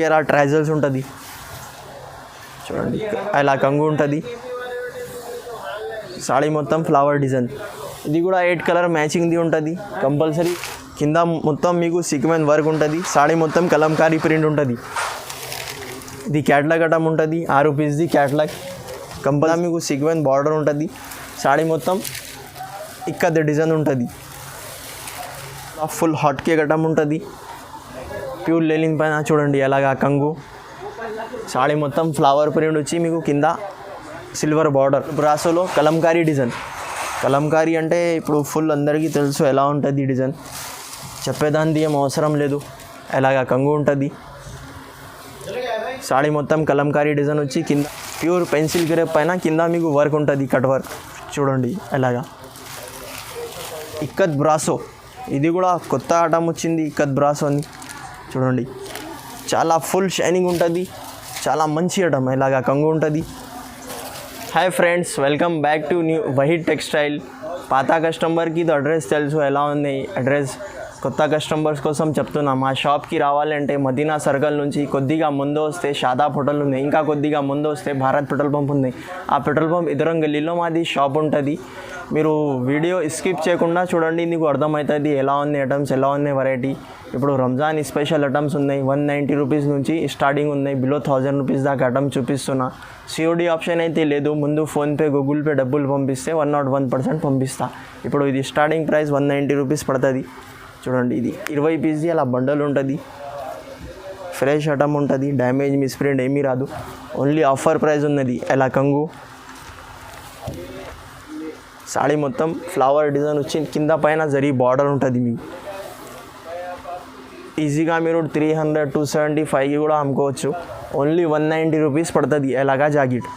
ఇలా ట్రైజల్స్ ఉంటుంది చూడండి, అలా కంగు ఉంటుంది. సాడీ మొత్తం ఫ్లవర్ డిజైన్. ఇది కూడా 8 కలర్ మ్యాచింగ్ది ఉంటుంది కంపల్సరీ. కింద మొత్తం మీకు సీక్వెన్స్ వర్క్ ఉంటుంది. సాడీ మొత్తం కలంకారీ ప్రింట్ ఉంటుంది. ఇది క్యాట్లాగ్ ఐటమ్ ఉంటుంది, 6 పీస్ది క్యాట్లాగ్. కంపల్సరీ మీకు సీక్వెన్స్ బార్డర్ ఉంటుంది. సాడీ మొత్తం ఇక్కది డిజైన్ ఉంటుంది. ఫుల్ హాట్ కేక్ ఐటమ్ ఉంటుంది. ప్యూర్ లెనిన్ పైన చూడండి అలాగా కంగు. సాడీ మొత్తం ఫ్లవర్ ప్రింట్ వచ్చి మీకు కింద సిల్వర్ బార్డర్. బ్రాసోలో కలంకారీ డిజైన్. కలంకారీ అంటే ఇప్పుడు ఫుల్ అందరికీ తెలుసు ఎలా ఉంటుంది ఈ డిజైన్, చెప్పేదానికి ఏం అవసరం లేదు. అలాగా కంగు ఉంటుంది. సాడీ మొత్తం కలంకారీ డిజైన్ వచ్చి కింద ప్యూర్ పెన్సిల్ గ్రేప్ పైన కింద మీకు వర్క్ ఉంటుంది, కట్ వర్క్ చూడండి అలాగా. ఇక్కత్ బ్రాసో, ఇది కూడా కొత్త ఐటమ్ వచ్చింది ఇక్కత్ బ్రాసో అని చూడండి. చాలా ఫుల్ షైనింగ్ ఉంటుంది, చాలా మంచి ఐటమ్. ఇలాగా కంగు ఉంటుంది. Hi friends, welcome back to new Waheed textile. పాత కస్టమర్కి ఇది అడ్రస్ తెలుసు ఎలా ఉంది అడ్రస్. కొత్త కస్టమర్స్ కోసం చెప్తున్నా, మా షాప్కి రావాలంటే మదీనా సర్కిల్ నుంచి కొద్దిగా ముందు వస్తే షాదాబ్ హోటల్ ఉంది, ఇంకా కొద్దిగా ముందు వస్తే భారత్ పెట్రోల్ పంప్ ఉంది. ఆ పెట్రోల్ పంప్ ఎదురం గల్లీలో మాది షాప్ ఉంటుంది. మీరు వీడియో స్కిప్ చేయకుండా చూడండి, నీకు అర్థమవుతుంది ఎలా ఉంది ఐటమ్స్, ఎలా ఉన్నాయి వెరైటీ. ఇప్పుడు రంజాన్ స్పెషల్ ఐటమ్స్ ఉన్నాయి, 190 రూపీస్ నుంచి స్టార్టింగ్ ఉన్నాయి, బిలో 1000 రూపీస్ దాకా ఐటమ్ చూపిస్తున్నా. సిఓడి ఆప్షన్ అయితే లేదు, ముందు ఫోన్పే గూగుల్ పే డబ్బులు పంపిస్తే 101% పంపిస్తా. ఇప్పుడు ఇది స్టార్టింగ్ ప్రైస్ 190 రూపీస్ పడుతుంది చూడండి. ఇది 20 పీస్ది అలా బండల్ ఉంటుంది. ఫ్రెష్ ఐటమ్ ఉంటుంది, డ్యామేజ్ మిస్ప్రింట్ ఏమీ రాదు. ఓన్లీ ఆఫర్ ప్రైస్ ఉన్నది. ఎలా కంగు. సాడీ మొత్తం ఫ్లవర్ డిజైన్ వచ్చి కింద పైన జరీ బార్డర్ ఉంటుంది. మీకు ఈజీగా మీరు 300, 275 కూడా అమ్ముకోవచ్చు. ఓన్లీ 190 రూపీస్ పడుతుంది. ఎలాగా జాకెట్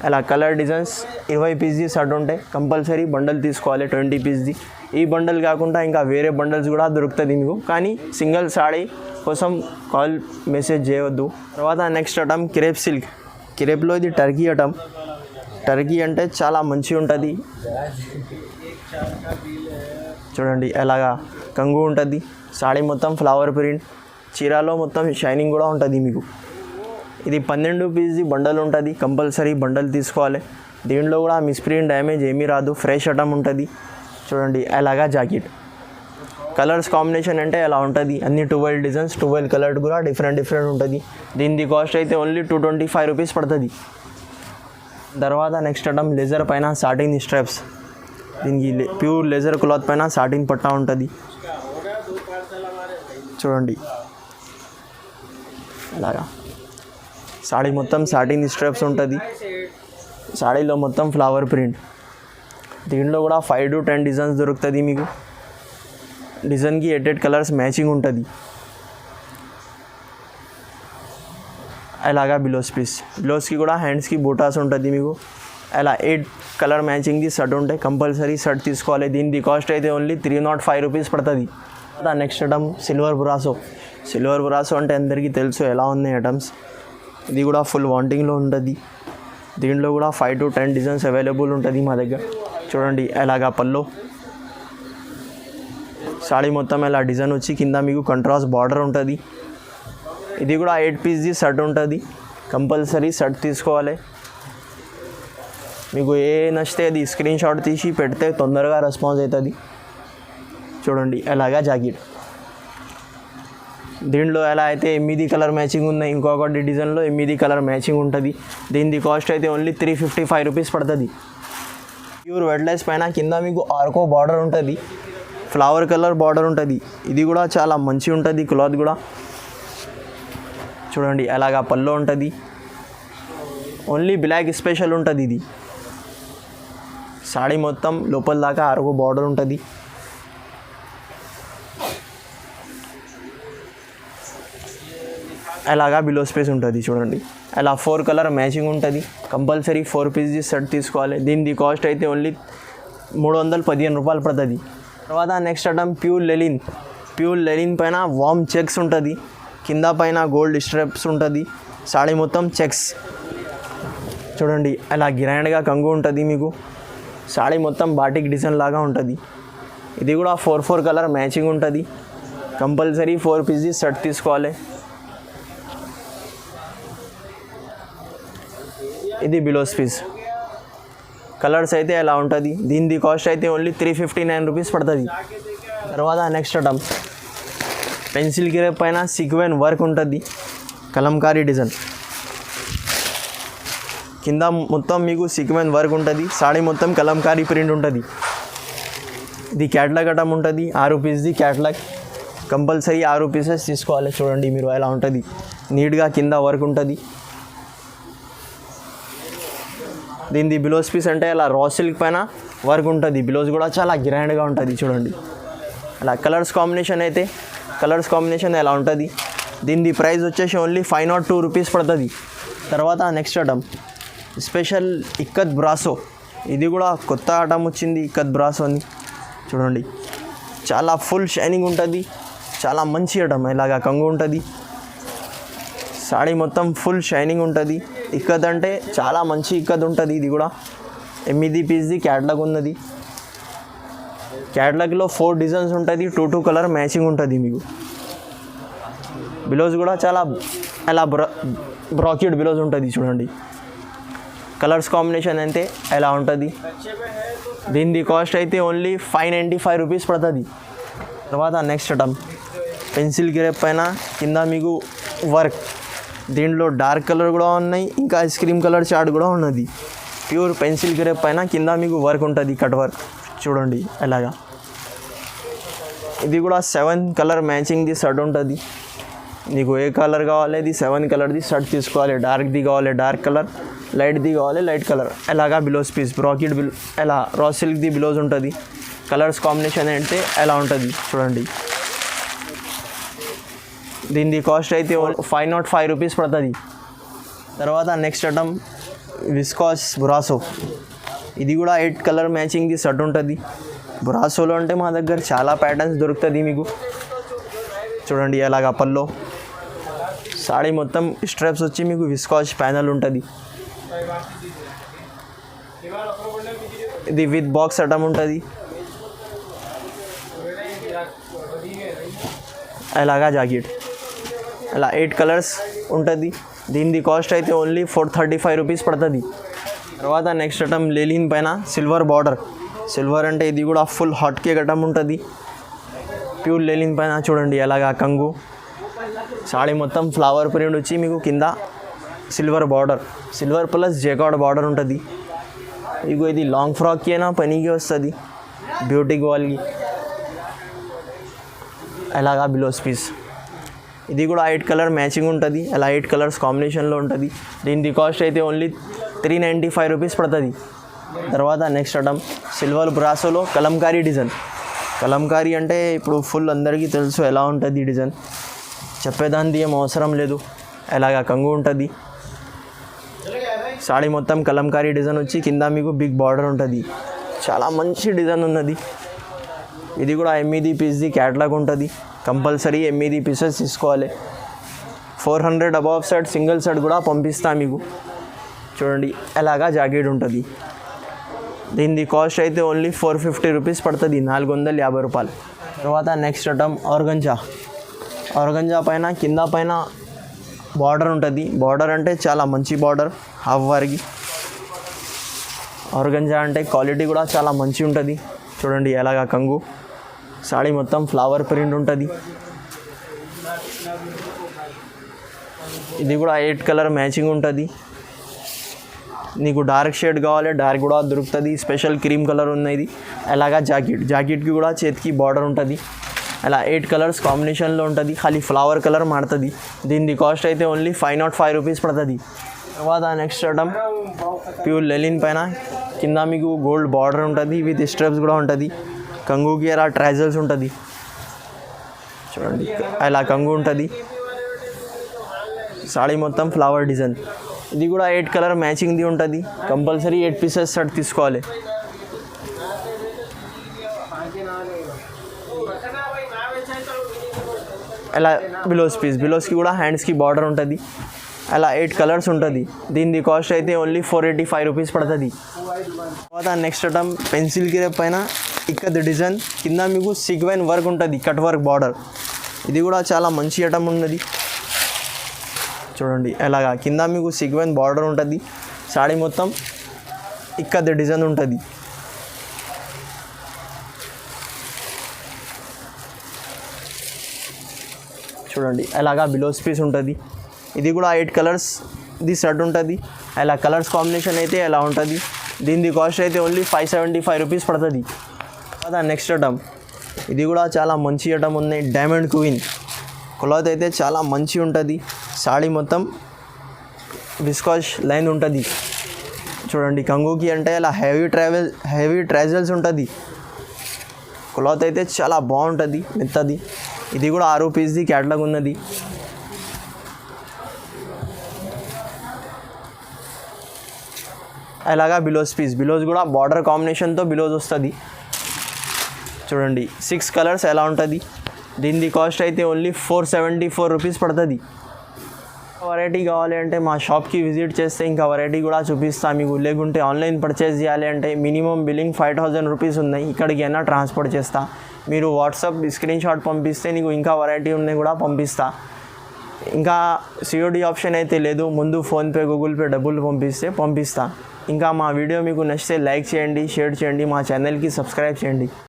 అలా కలర్ డిజైన్స్ 20 పీస్ది షర్ట్ ఉంటాయి. కంపల్సరీ బండల్ తీసుకోవాలి 20 పీస్ది. ఈ బండల్ కాకుండా ఇంకా వేరే బండల్స్ కూడా దొరుకుతుంది మీకు, కానీ సింగిల్ సాడీ కోసం కాల్ మెసేజ్ చేయవద్దు. తర్వాత నెక్స్ట్ ఐటమ్ క్రేప్ సిల్క్. క్రేప్లో ఇది టర్కీ ఐటమ్. టర్కీ అంటే చాలా మంచిగా ఉంటుంది చూడండి. ఎలాగా కంగు ఉంటుంది. సాడీ మొత్తం ఫ్లవర్ ప్రింట్, చీరాలో మొత్తం షైనింగ్ కూడా ఉంటుంది మీకు. ఇది 12 పీస్ది బండల్ ఉంటుంది. కంపల్సరీ బండల్ తీసుకోవాలి. దీంట్లో కూడా మిస్ప్రింట్ డ్యామేజ్ ఏమీ రాదు. ఫ్రెష్ ఐటమ్ ఉంటుంది చూడండి. అలాగా జాకెట్ కలర్స్ కాంబినేషన్ అంటే ఎలా ఉంటుంది. అన్ని 12 డిజైన్స్, 12 కలర్ కూడా డిఫరెంట్ ఉంటుంది. దీని కాస్ట్ అయితే ఓన్లీ 225 రూపీస్ పడుతుంది. తర్వాత నెక్స్ట్ ఐటమ్ లెజర్ పైన సాటిన్ స్ట్రాప్స్. దీనికి ప్యూర్ లెజర్ క్లాత్ పైన సాటిన్ పట్టా ఉంటుంది చూడండి. అలాగా సాడీ మొత్తం సాటిన్ స్ట్రాప్స్ ఉంటుంది. సాడీలో మొత్తం ఫ్లవర్ ప్రింట్. దీంట్లో కూడా 5 to 10 డిజైన్స్ దొరుకుతుంది మీకు. డిజైన్కి 8 కలర్స్ మ్యాచింగ్ ఉంటుంది. అలాగా బ్లౌజ్ పీస్. బ్లౌజ్కి కూడా హ్యాండ్స్కి బూటాస్ ఉంటుంది మీకు. అలా 8 కలర్ మ్యాచింగ్ది షర్ట్ ఉంటాయి. కంపల్సరీ షర్ట్ తీసుకోవాలి. దీని కాస్ట్ అయితే ఓన్లీ 305 రూపీస్ పడుతుంది. Next item silver brasso. Silver brasso అంటే అందరికీ తెలుసు ఎలా ఉన్నాయి ఐటమ్స్. ఇది కూడా ఫుల్ వాంటింగ్లో ఉంటుంది. దీంట్లో కూడా 5 to 10 డిజైన్స్ అవైలబుల్ ఉంటుంది మా దగ్గర చూడండి. అలాగా పల్లో. సాడీ మొత్తం ఇలా డిజైన్ వచ్చి కింద మీకు కంట్రాస్ట్ బార్డర్ ఉంటుంది. ఇది కూడా 8 పీస్ది షర్ట్ ఉంటుంది. కంపల్సరీ షర్ట్ తీసుకోవాలి. మీకు ఏ నచ్చితే అది స్క్రీన్ షాట్ తీసి పెడితే తొందరగా రెస్పాన్స్ అవుతుంది చూడండి. అలాగా జాకెట్. దీంట్లో ఎలా అయితే 8 కలర్ మ్యాచింగ్ ఉన్నాయి. ఇంకొకటి డిజైన్లో 8 కలర్ మ్యాచింగ్ ఉంటుంది. దీని కాస్ట్ అయితే ఓన్లీ 355 రూపీస్ పడుతుంది. ప్యూర్ వెడ్లెస్ పైన కింద మీకు ఆర్కో బార్డర్ ఉంటుంది. ఫ్లవర్ కలర్ బార్డర్ ఉంటుంది. ఇది కూడా చాలా మంచిగా ఉంటుంది క్లాత్ కూడా చూడండి. అలాగా పల్లో ఉంటుంది. ఓన్లీ బ్లాక్ స్పెషల్ ఉంటుంది. ఇది సాడీ మొత్తం లోపల దాకా ఆర్కో బార్డర్ ఉంటుంది. అలాగా బిలో స్పేస్ ఉంటుంది చూడండి. అలా 4 కలర్ మ్యాచింగ్ ఉంటుంది. కంపల్సరీ 4 పీస్ది షర్ట్ తీసుకోవాలి. దీని కాస్ట్ అయితే ఓన్లీ 315 రూపాయలు పడుతుంది. తర్వాత next item pure linen. Pure linen పైన వామ్ చెక్స్ ఉంటుంది. కింద పైన గోల్డ్ స్ట్రాప్స్ ఉంటుంది. సాడీ మొత్తం చెక్స్ చూడండి. అలా గ్రాండ్గా కంగు ఉంటుంది మీకు. సాడీ మొత్తం బాటిక్ డిజైన్ లాగా ఉంటుంది. ఇది కూడా 4 కలర్ మ్యాచింగ్ ఉంటుంది. కంపల్సరీ 4 పీస్ది షర్ట్ తీసుకోవాలి. ఇది బిలోస్ పీస్. కలర్స్ అయితే ఎలా ఉంటుంది. దీని కాస్ట్ అయితే ఓన్లీ 359 రూపీస్ పడుతుంది. తర్వాత నెక్స్ట్ ఐటమ్ పెన్సిల్ గ్రేప్ పైన సీక్వెన్ వర్క్ ఉంటుంది, కలంకారీ డిజైన్. కింద మొత్తం మీకు సీక్వెన్ వర్క్ ఉంటుంది, సాడీ మొత్తం కలంకారీ ప్రింట్ ఉంటుంది. ఇది క్యాట్లాగ్ ఐటమ్ ఉంటుంది, 6 పీస్ది క్యాట్లాగ్. కంపల్సరీ 6 పీసెస్ తీసుకోవాలి. చూడండి మీరు ఎలా ఉంటుంది, నీట్గా కింద వర్క్ ఉంటుంది. దీనిది బిలోస్ పీస్ అంటే అలా రా సిల్క్ పైన వర్క్ ఉంటుంది. బిలోస్ కూడా చాలా గ్రాండ్గా ఉంటుంది. చూడండి అలా కలర్స్ కాంబినేషన్ ఎలా ఉంటుంది. దీనిది ప్రైస్ వచ్చేసి ఓన్లీ 502 రూపీస్ పడుతుంది. తర్వాత next item special ikat brasso. ఇది కూడా కొత్త ఐటమ్ వచ్చింది, ఇక్కత్ బ్రాసో అని. చూడండి చాలా ఫుల్ షైనింగ్ ఉంటుంది, చాలా మంచి ఐటమ్. ఇలాగా కంగు ఉంటుంది, సాడీ మొత్తం ఫుల్ షైనింగ్ ఉంటుంది. ఇక్కత్ అంటే చాలా మంచి ఇక్కత్ ఉంటుంది. ఇది కూడా 8 పీస్ది క్యాట్లాగ్ ఉన్నది. క్యాట్లాగ్లో 4 డిజైన్స్ ఉంటుంది, 2 కలర్ మ్యాచింగ్ ఉంటుంది మీకు. బిలోస్ కూడా చాలా అలా బ్రాకెట్ బిలోస్ ఉంటుంది. చూడండి కలర్స్ కాంబినేషన్ అయితే ఎలా ఉంటుంది. దీని కాస్ట్ అయితే ఓన్లీ 595 రూపీస్ పడుతుంది. తర్వాత నెక్స్ట్ ఐటమ్ పెన్సిల్ గ్రేప్ పైన కింద మీకు వర్క్. దీంట్లో డార్క్ కలర్ కూడా ఉన్నాయి, ఇంకా ఐస్ క్రీమ్ కలర్ చార్ట్ కూడా ఉన్నది. ప్యూర్ పెన్సిల్ గ్రేప్ పైన కింద మీకు వర్క్ ఉంటుంది, కట్ వర్క్. చూడండి ఎలాగా. ఇది కూడా 7 కలర్ మ్యాచింగ్ది షర్ట్ ఉంటుంది. నీకు ఏ కలర్ కావాలి అది 7 కలర్ది షర్ట్ తీసుకోవాలి. డార్క్ది కావాలి డార్క్ కలర్, లైట్ది కావాలి లైట్ కలర్. ఎలాగా బిలోస్ పీస్ బ్రాకెట్ ఎలా రా సిల్క్ది బిలోస్ ఉంటుంది. కలర్స్ కాంబినేషన్ అంటే ఎలా ఉంటుంది చూడండి. దీని కాస్ట్ అయితే 505 రూపీస్ పడుతుంది. తర్వాత నెక్స్ట్ ఐటమ్ విస్కాస్ బ్రాసో. ఇది కూడా 8 కలర్ మ్యాచింగ్ది షర్ట్ ఉంటుంది. బ్రాసోలో అంటే మా దగ్గర చాలా ప్యాటర్న్స్ దొరుకుతుంది మీకు. చూడండి అలాగా పల్లో సాడీ మొత్తం స్ట్రైప్స్ వచ్చి మీకు విస్కాస్ ప్యానల్ ఉంటుంది. ఇది విత్ బాక్స్ ఐటమ్ ఉంటుంది. అలాగా జాకెట్ అలా 8 కలర్స్ ఉంటుంది. దీని కాస్ట్ అయితే ఓన్లీ 435 రూపీస్ పడుతుంది. తర్వాత నెక్స్ట్ ఐటమ్ లెలిన్ పైన సిల్వర్ బార్డర్. సిల్వర్ అంటే ఇది కూడా ఫుల్ హాట్ కేక్ ఐటమ్ ఉంటుంది. ప్యూర్ లెలిన్ పైన చూడండి అలాగా కంగు. సాడీ మొత్తం ఫ్లవర్ ప్రింట్ వచ్చి మీకు కింద silver border, silver plus jacquard border ఉంటుంది. ఇగో ఇది లాంగ్ ఫ్రాక్కి అయినా పనికి వస్తుంది, బ్యూటీకి వాళ్ళకి. అలాగా బిలోస్ పీస్. ఇది కూడా 8 కలర్ మ్యాచింగ్ ఉంటుంది, అలా 8 కలర్స్ కాంబినేషన్లో ఉంటుంది. దీని కాస్ట్ అయితే ఓన్లీ 395 రూపీస్ పడుతుంది. తర్వాత నెక్స్ట్ ఐటమ్ సిల్వర్ బ్రాసోలో కలంకారీ డిజైన్. కలంకారీ అంటే ఇప్పుడు ఫుల్ అందరికీ తెలుసు ఎలా ఉంటుంది ఈ డిజైన్, చెప్పేదానికి ఏం అవసరం లేదు. అలాగా కంగు ఉంటుంది. సాడీ మొత్తం కలంకారీ డిజైన్ వచ్చి కింద మీకు బిగ్ బార్డర్ ఉంటుంది. చాలా మంచి డిజైన్ ఉన్నది. ఇది కూడా 8 పీస్ది క్యాట్లాగ్ ఉంటుంది. కంపల్సరీ 8 పీసెస్ తీసుకోవాలి. 400 అబవ్ సెట్ సింగిల్ సెట్ కూడా పంపిస్తా మీకు. చూడండి అలాగా జాకెట్ ఉంటుంది. దీని కాస్ట్ అయితే ఓన్లీ 450 రూపీస్ పడుతుంది, 450 రూపాయలు. తర్వాత నెక్స్ట్ ఐటమ్ ఆర్గంజా పైన కింద పైన బార్డర్ ఉంటుంది. బార్డర్ అంటే చాలా మంచి బార్డర్, హాఫ్ వారికి. ఆర్గంజా అంటే క్వాలిటీ కూడా చాలా మంచి ఉంటుంది. చూడండి ఎలాగా కంగు. సాడీ మొత్తం ఫ్లవర్ ప్రింట్ ఉంటుంది. ఇది కూడా 8 కలర్ మ్యాచింగ్ ఉంటుంది. నీకు డార్క్ షేడ్ కావాలి డార్క్ కూడా దొరుకుతుంది. స్పెషల్ క్రీమ్ కలర్ ఉన్నది. అలాగా జాకెట్కి కూడా చేతికి బార్డర్ ఉంటుంది. అలా 8 కలర్స్ కాంబినేషన్లో ఉంటుంది. ఖాళీ ఫ్లవర్ కలర్ మాడుతుంది. దీని కాస్ట్ అయితే ఓన్లీ 505 రూపీస్ పడుతుంది. తర్వాత నెక్స్ట్ ఐటమ్ ప్యూర్ లెలిన్ పైన కింద మీకు గోల్డ్ బార్డర్ ఉంటుంది, విత్ స్ట్రెప్స్ కూడా ఉంటుంది. కంగుకి అలా ట్రైజల్స్ ఉంటుంది. చూడండి అలా కంగు ఉంటుంది. సాడీ మొత్తం ఫ్లవర్ డిజైన్. ఇది కూడా 8 కలర్ మ్యాచింగ్ది ఉంటుంది. కంపల్సరీ 8 పీసెస్ షర్ట్ తీసుకోవాలి. అలా బిలోస్కి కూడా హ్యాండ్స్కి బార్డర్ ఉంటుంది. అలా 8 కలర్స్ ఉంటుంది. దీని కాస్ట్ అయితే ఓన్లీ 485 రూపీస్ పడుతుంది. తర్వాత నెక్స్ట్ ఐటమ్ పెన్సిల్ గ్రేప్ పైన ఇక్కత్ డిజైన్, కింద మీకు సీక్వెన్ వర్క్ ఉంటుంది, కట్ వర్క్ బార్డర్. ఇది కూడా చాలా మంచి ఐటమ్ ఉన్నది. చూడండి ఎలాగా కింద మీకు సీక్వెన్ బార్డర్ ఉంటుంది, సాడీ మొత్తం ఇక్కది డిజైన్ ఉంటుంది. చూడండి అలాగా బ్లౌజ్ పీస్ ఉంటుంది. ఇది కూడా 8 కలర్స్ ది సెట్ ఉంటుంది. అలా కలర్స్ కాంబినేషన్ అయితే ఎలా ఉంటుంది. దీని కాస్ట్ అయితే ఓన్లీ 575 రూపీస్ పడుతుంది. అదా నెక్స్ట్ ఐటమ్, ఇది కూడా చాలా మంచి ఐటమ్ ఉంది. డైమండ్ క్వీన్ క్లాత్ అయితే చాలా మంచి ఉంటుంది. సాడీ మొత్తం విస్కాష్ లైన్ ఉంటుంది. చూడండి కంగుకి అంటే అలా హెవీ ట్రాజల్స్ ఉంటుంది. క్లాత్ అయితే చాలా బాగుంటుంది, మెత్తది. ఇది కూడా 6 పీస్ది క్యాటలాగ్ ఉన్నది. అలాగా బిలోస్ కూడా బార్డర్ కాంబినేషన్తో బిలోస్ వస్తుంది. చూడండి 6 కలర్స్ ఎలా ఉంటుంది. దీని కాస్ట్ అయితే ఓన్లీ 474 రూపీస్ పడుతుంది. వెరైటీ కావాలి అంటే మా షాప్కి విజిట్ చేస్తే ఇంకా వెరైటీ కూడా చూపిస్తాను మీకు. లేకుంటే ఆన్లైన్ పర్చేస్ చేయాలి అంటే మినిమం బిల్లింగ్ 5000 రూపీస్ ఉన్నాయి. ఇక్కడికి అయినా ట్రాన్స్పోర్ట్ చేస్తా. మీరు వాట్సాప్ స్క్రీన్ షాట్ పంపిస్తే నీకు ఇంకా వెరైటీ ఉన్నాయి కూడా పంపిస్తా. ఇంకా సిఓడి ఆప్షన్ అయితే లేదు. ముందు ఫోన్పే గూగుల్ పే డబ్బులు పంపిస్తా. ఇంకా మా వీడియో మీకు నచ్చితే లైక్ చేయండి, షేర్ చేయండి, మా ఛానల్కి సబ్స్క్రైబ్ చేయండి.